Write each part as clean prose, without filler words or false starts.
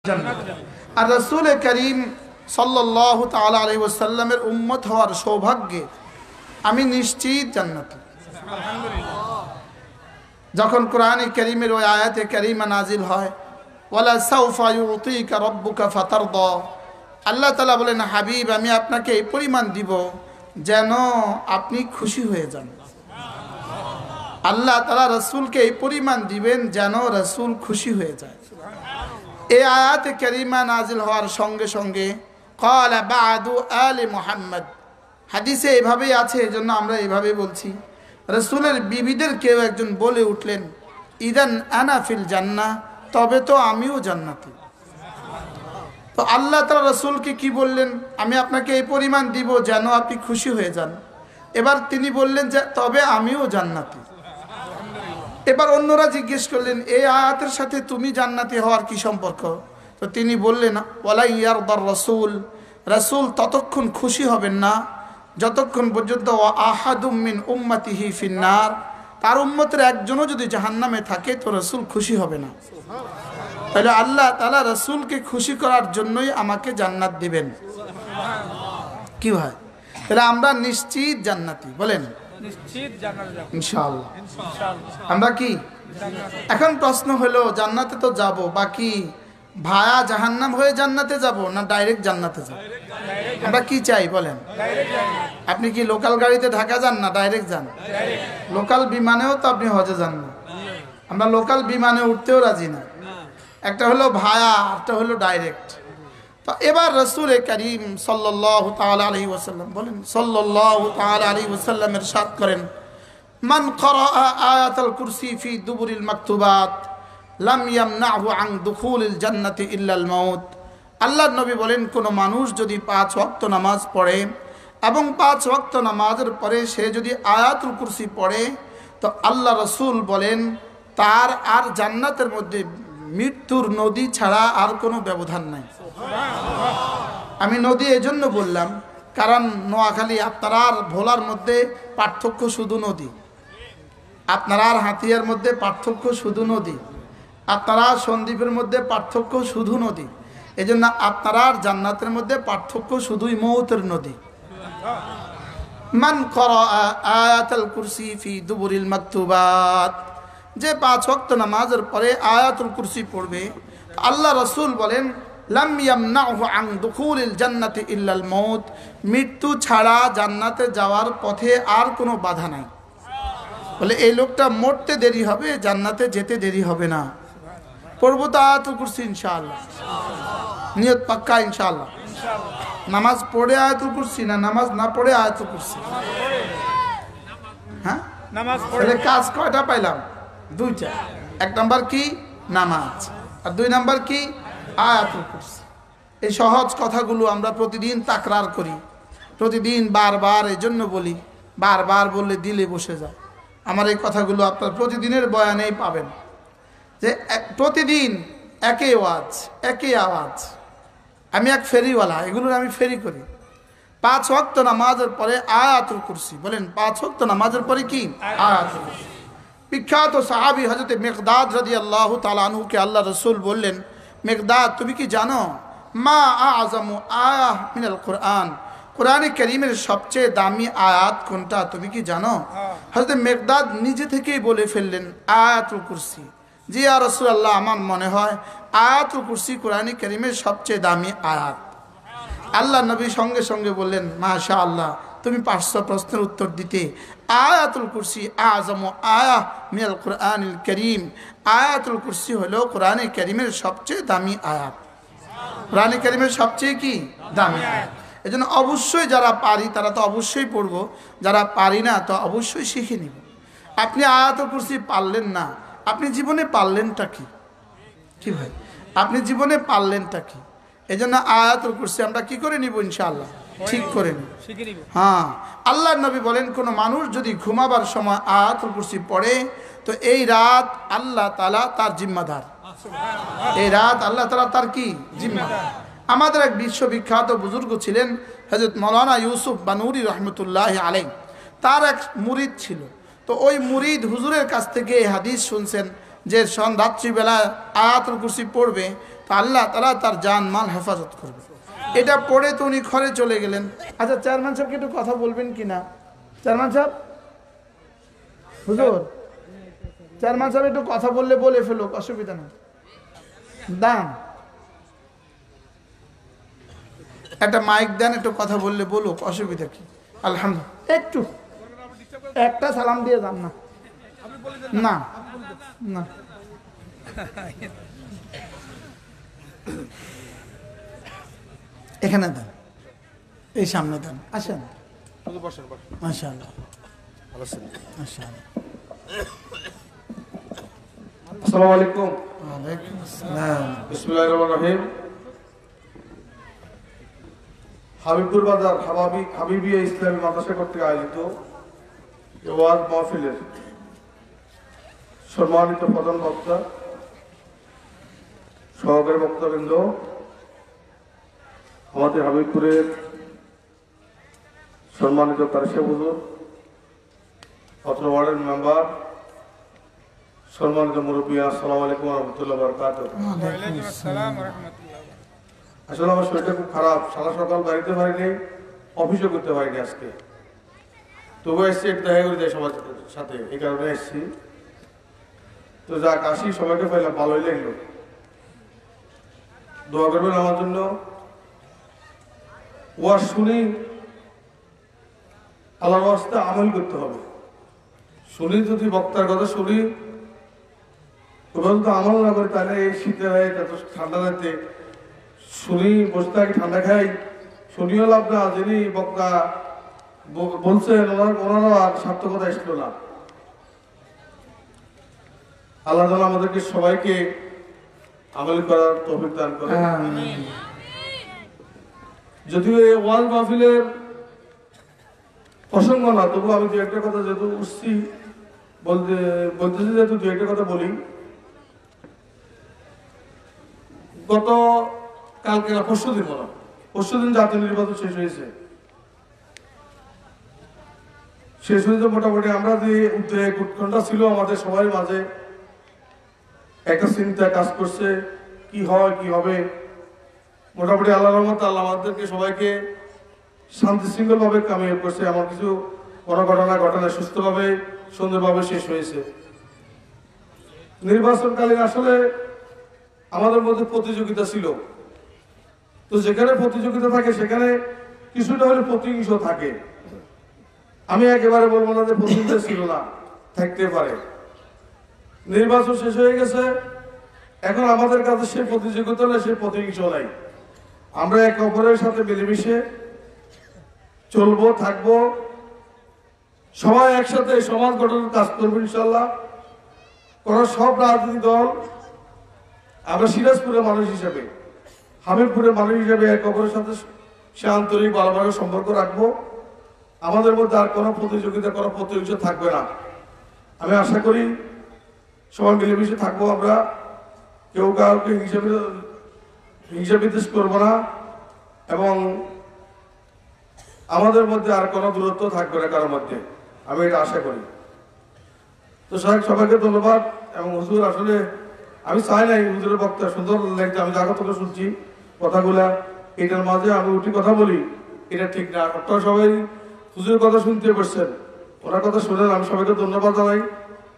আর রাসূল করিম সাল্লাল্লাহু তাআলা আলাইহি ওয়াসাল্লামের উম্মত হওয়ার সৌভাগ্যে আমি নিশ্চিত জান্নাতি। যখন কোরআনে কারীমের ওই আয়াতে কারীমা নাজিল হয়, ওয়ালা সাউফা ইউতিকা রাব্বুকা ফাতারদা, আল্লাহ তাআলা বলেন, হাবিব আমি আপনাকে এই পরিমাণ দিব যেন আপনি খুশি হয়ে যান। আল্লাহ তাআলা রাসূলকে এই পরিমাণ দিবেন যেন রাসূল খুশি হয়ে যায়। এই আয়াতে কারিমা নাজিল হওয়ার সঙ্গে সঙ্গে ক্বালা বাদু আলি মুহাম্মদ, হাদিসে এভাবেই আছে, এজন্য আমরা এভাবে বলছি। রাসূলের বিবিদের কেউ একজন বলে উঠলেন, ইদান আনা ফিল জান্নাহ, তবে তো আমিও জান্নাতি। তো আল্লাহ তাআলা রাসূলকে কি বললেন, আমি আপনাকে এই পরিমাণ দিব যেন আপনি খুশি হয়ে যান। এবার তিনি বললেন যে তবে আমিও জান্নাতি। এবার অন্যরা জিজ্ঞেস করলেন, এই আয়াতের সাথে তুমি জান্নাতি হওয়ার কি সম্পর্ক? তো তিনি বললেন, ওয়ালা ইয়ারদার রাসূল, রাসূল ততক্ষণ খুশি হবেন না যতক্ষণ পর্যন্ত আহাদুম মিন উম্মতিহি ফিন্নার, তার উম্মতের একজনও যদি জাহান্নামে থাকে তো রাসূল খুশি হবে না। তাহলে আল্লাহ তাআলা রাসূলকে খুশি করার জন্যই আমাকে জান্নাত দিবেন। কি ভাই, তাহলে আমরা নিশ্চিত জান্নাতি, বলেন ইনশাআল্লাহ। আমরা কি এখন প্রশ্ন হলো, জান্নাতে তো যাব, বাকি ভায়া জাহান্নাম হয়ে জান্নাতে যাব না ডাইরেক্ট জান্নাতে যাব? আমরা কি চাই বলেন? আপনি কি লোকাল গাড়িতে ঢাকা যান না ডাইরেক্ট যান? লোকাল বিমানেও তো আপনি হজে যান না। আমরা লোকাল বিমানে উঠতেও রাজি না। একটা হলো ভায়া, একটা হলো ডাইরেক্ট। তো এবার রাসূল করিম সাল্লাল্লাহু তাআলা আলাইহি ওয়াসাল্লাম বলেন, সাল্লাল্লাহু তাআলা আলাইহি ওয়াসাল্লাম ইরশাদ করেন, মান ক্বারাআ আয়াতুল কুরসি ফি দুবুরিল মাকতুবাত লাম ইয়ামনাহু আন দুখুলিল জান্নাতি ইল্লাল মাউত। আল্লাহর নবী বলেন, কোন মানুষ যদি 5 ওয়াক্ত নামাজ পড়ে এবং 5 ওয়াক্ত নামাজের পরে সে যদি আয়াতুল কুরসি পড়ে, তো আল্লাহ রাসূল বলেন তার আর জান্নাতের মধ্যে মৃত্যুর নদী ছাড়া আর কোনো ব্যবধান নাই। আমি নদী এজন্য বললাম কারণ নোয়াখালী আপনার ভোলার মধ্যে পার্থক্য শুধু নদী, আপনার হাতিয়ার মধ্যে পার্থক্য শুধু নদী, আপনারা সন্দ্বীপের মধ্যে পার্থক্য শুধু নদী। এজন্য আপনার জান্নাতের মধ্যে পার্থক্য শুধুই মৌতের নদী। মান ক্বারাআ আয়াতুল কুরসি ফি দুবুরিল মাকতুবাত, যে 5 ওয়াক্ত নামাজের পরে আয়াতুল কুরসি পড়বে, আল্লাহ রাসূল বলেন লাম ইয়ামনাহু আন দুখুলিল জান্নাতি ইল্লাল মাউত, মৃত্যু ছাড়া জান্নাতে যাওয়ার পথে আর কোনো বাধা নাই। বলে এই লোকটা মরতে দেরি হবে, জান্নাতে যেতে দেরি হবে না। পড়বো তো আয়াতুল কুরসি ইনশাআল্লাহ, নিয়ত পাক্কা ইনশাআল্লাহ। নামাজ পড়ে আয়াতুল কুরসি না নামাজ না পড়ে আয়াতুল কুরসি? হ্যাঁ, নামাজ পড়ে। কাজ কয়টা পাইলাম? 2টা। 1 নাম্বার কি? নামাজ। আর 2 নাম্বার কি? আয়াতুল কুরসি। এই সহজ কথাগুলো আমরা প্রতিদিন তাকরার করি, প্রতিদিন বারবার এজন্য বলি, বারবার বললে দিলে বসে যায়। আমার এই কথাগুলো আপনার প্রতিদিনের বয়ানেই পাবেন যে প্রতিদিন একই ওয়াজ, একই আওয়াজ। আমি এক ফেরিওয়ালা, এগুলো আমি ফেরি করি। 5 ওয়াক্ত নামাজের পরে আয়াতুল কুরসি, বলেন 5 ওয়াক্ত নামাজের পরে কি? আয়াতুল কুরসি। বিখ্যাত সাহাবী হযরত মিকদাদ রাদিয়াল্লাহু তাআলা আনহুকে আল্লাহ রাসূল বললেন, মিকদাদ তুমি কি জানো মা আযমু আয়াহ মিনাল কুরআন, কোরআনে কারীমের সবচেয়ে দামি আয়াত কোনটা তুমি কি জানো? হযরত মিকদাদ নিজে থেকেই বলে ফেললেন আয়াতুল কুরসি। জি ইয়া রাসূলুল্লাহ, আমার মনে হয় আয়াতুল কুরসি কোরআনে কারীমের সবচেয়ে দামি আয়াত। আল্লাহ নবী সঙ্গে সঙ্গে বললেন, মাশাআল্লাহ, তুমি 500 প্রশ্নের উত্তর দিতে। আয়াতুল কুরসি আযমু আয়াহ মিনাল কুরআনিল কারীম, আয়াতুল কুরসি হলো কোরআনে কারীমের সবচেয়ে দামি আয়াত। কোরআনে কারীমের সবচেয়ে কি দামি আয়াত। এজন্য অবশ্যই যারা পারি তারা তো অবশ্যই পড়ব, যারা পারি না তো অবশ্যই শিখে নিব। আপনি আয়াতুল কুরসি পারলেন না, আপনি জীবনে পারলেনটা কি? কি ভাই, আপনি জীবনে পারলেনটা কি? এজন্য আয়াতুল কুরসি আমরা কি করে নিব? ইনশাআল্লাহ ঠিক করে নিব। হ্যাঁ, আল্লাহর নবী বলেন কোন মানুষ যদি ঘুমাবার সময় আয়াতুল কুরসি পড়ে তো এই রাত আল্লাহ তাআলা তার জিম্মাদার। এই রাত আল্লাহ তাআলা তার কি জিম্মাদার। আমাদের এক বিশ্ববিখ্যাত বুজুর্গ ছিলেন হযরত মাওলানা ইউসুফ বানুরী রাহমাতুল্লাহি আলাইহি, তার এক মুরিদ ছিল। তো ওই মুরিদ হুজুরের কাছ থেকে এই হাদিস শুনছেন যে রাত্রিবেলা আয়াতুল কুরসি পড়বে, তা আল্লাহ তাআলা তার জান মাল হেফাজত করবে। এটা পড়ে তো উনি ঘরে চলে গেলেন। আচ্ছা, চেয়ারম্যান সাহেবকে একটু কথা বলবেন কিনা? চেয়ারম্যান সাহেব, হুজুর, চেয়ারম্যান সাহেব একটু কথা বললে বলে ফেলুক, অসুবিধা নেই। দান একটা মাইক দেন, একটু কথা বললে বলুক, অসুবিধা কি? আলহামদুলিল্লাহ, একটু একটা সালাম দিয়ে যান না। না না, এখানে দেন, এই সামনে দেন, আসেন। মাশাআল্লাহ, মাশাআল্লাহ। আসসালামু আলাইকুম। ওয়ালাইকুম আসসালাম। বিসমিল্লাহির রহমানির রহিম। হাবিবপুর বাজার হাবিবিয়া ইসলামী মাদ্রাসা কর্তৃক আয়োজিত ওয়াজ মাহফিলের সম্মানিত প্রধান বক্তা, সহকারী বক্তাবৃন্দ, আমাদের হাবিবপুরের সম্মানিত তারেশা হুজুর, অত্র ওয়ার্ডের মেম্বার, সম্মানিত মুরব্বী, আসসালামু আলাইকুম ওয়া রাহমাতুল্লাহি ওয়া বারাকাতুহু। আসলে আমার শরীরটা খুব খারাপ, সারা সকাল বাড়িতে পারিনি, অফিসও করতে পারিনি আজকে, তবু এসছি একটু দেখা করে যাই সবার সাথে, এই কারণে এসছি। তো যাক, আসি, সবাইকে পাইলাম, ভালোই লাগলো। দোয়া করবেন আমার জন্য। ওয়াজ শুনি, আল্লাহর ওয়াস্তে আমল করতে হবে। শুনি, যদি বক্তার কথা শুনি, তোমরা যদি আমল না করে, তাহলে এই শীতে হয়, এত ঠান্ডা রাতে শুনি, বসে থাকি, ঠান্ডা খাই, শুনিও লাভ না। যিনি বক্তা বলছেন ওনারও আর সার্থকতা এসলো না। আল্লাহ তাআলা আমাদেরকে সবাইকে আমল করার তৌফিক দান করে। যদিও এই ওয়াজ মাহফিলের প্রসঙ্গ না, তবু আমি দু একটা কথা যেহেতু উঠছি বলতেছি, যেহেতু দু একটা কথা বলি। গত কালকে না, পরশুদিন জাতীয় নির্বাচন শেষ হয়েছে। মোটামুটি আমরা যে উদ্বেগ উৎকণ্ঠা ছিল আমাদের সবাই মাঝে, একটা চিন্তা কাজ করছে, কি হয় কি হবে। মোটামুটি আল্লাহর রহমতে আল্লাহ আমাদেরকে সবাইকে শান্তি শৃঙ্খল ভাবে কামিয়াব করছে। এমন কিছু কোনো ঘটনা সুস্থভাবে সুন্দরভাবে শেষ হয়েছে। নির্বাচনকালীন আসলে আমাদের মধ্যে প্রতিযোগিতা ছিল, তো যেখানে প্রতিযোগিতা থাকে সেখানে কিছুটা হলে প্রতিহিংসা থাকে। আমি একেবারে বলবো না যে প্রতিহিংসা ছিল না, থাকতে পারে। নির্বাচন শেষ হয়ে গেছে, এখন আমাদের কাছে সে প্রতিযোগিতা নেই, সে প্রতিহিংসা নাই। আমরা একে অপরের সাথে মিলেমিশে চলবো, থাকবো, সবাই একসাথে সমাজ গঠনের কাজ করবো ইনশাল্লাহ। কারণ সব রাজনৈতিক দল, আমরা সিরাজপুরের মানুষ হিসেবে, হাবিবপুরের মানুষ হিসেবে একে অপরের সাথে সে আন্তরিক ভালোভাবে সম্পর্ক রাখবো। আমাদের মধ্যে আর কোনো প্রতিযোগিতা, কোনো প্রতিহিংসা থাকবে না। আমি আশা করি সবাই মিলেমিশে থাকবো, আমরা কেউ কাউকে হিংসা বিদ্বেষ করবো না, এবং আমাদের মধ্যে আর কোনো দূরত্ব থাকবে না কারোর মধ্যে, আমি এটা আশা করি। তো সবাইকে ধন্যবাদ। এবং হুজুর, আসলে আমি চাই নাই হুজুরের বক্তা সুন্দর লাগছে, আমি জায়গা থেকে শুনছি কথাগুলা, এটার মাঝে আমি উঠি কথা বলি, এটা ঠিক না। আপনারা সবাই হুজুরের কথা শুনতে পারছেন, ওনার কথা শুনেন। আমি সবাইকে ধন্যবাদ জানাই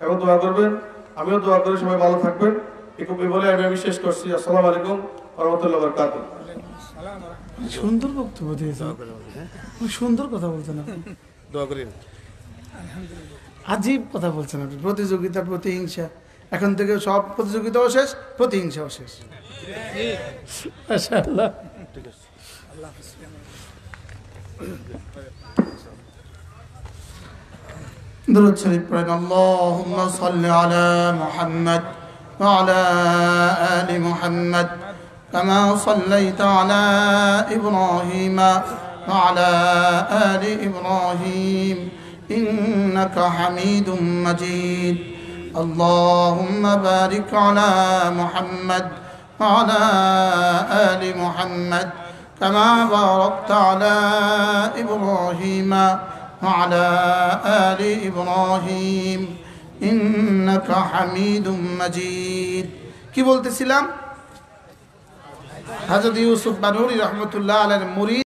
এবং দোয়া করবেন, আমিও দোয়া করি সবাই ভালো থাকবেন। এটুকু বলে আমি শেষ করছি। আসসালামু আলাইকুম ওয়া রাহমাতুল্লাহি ওয়া বারাকাতুহু। সুন্দর বক্তব্য দিয়েছেন, সুন্দর কথা বলছেন আপনি, দোয়া করেন। আজীব কথা বলছেন আপনি। প্রতিযোগিতা, প্রতিহিংসা, এখন থেকে সব প্রতিযোগিতাও শেষ, প্রতিহিংসাও শেষ। মাশাআল্লাহ। درود شريف پڑھیں اللهم صل على محمد وعلى آل محمد كما صليت على إبراهيم وعلى آل إبراهيم إنك حميد مجيد اللهم بارك على محمد وعلى آل محمد كما باركت على إبراهيم وعلى آل إبراهيم إنك حميد مجيد। কি বলতেছিলাম? হযরত ইউসুফ বানুরি রহমতুল্লাহ আলাইহির মুরিদ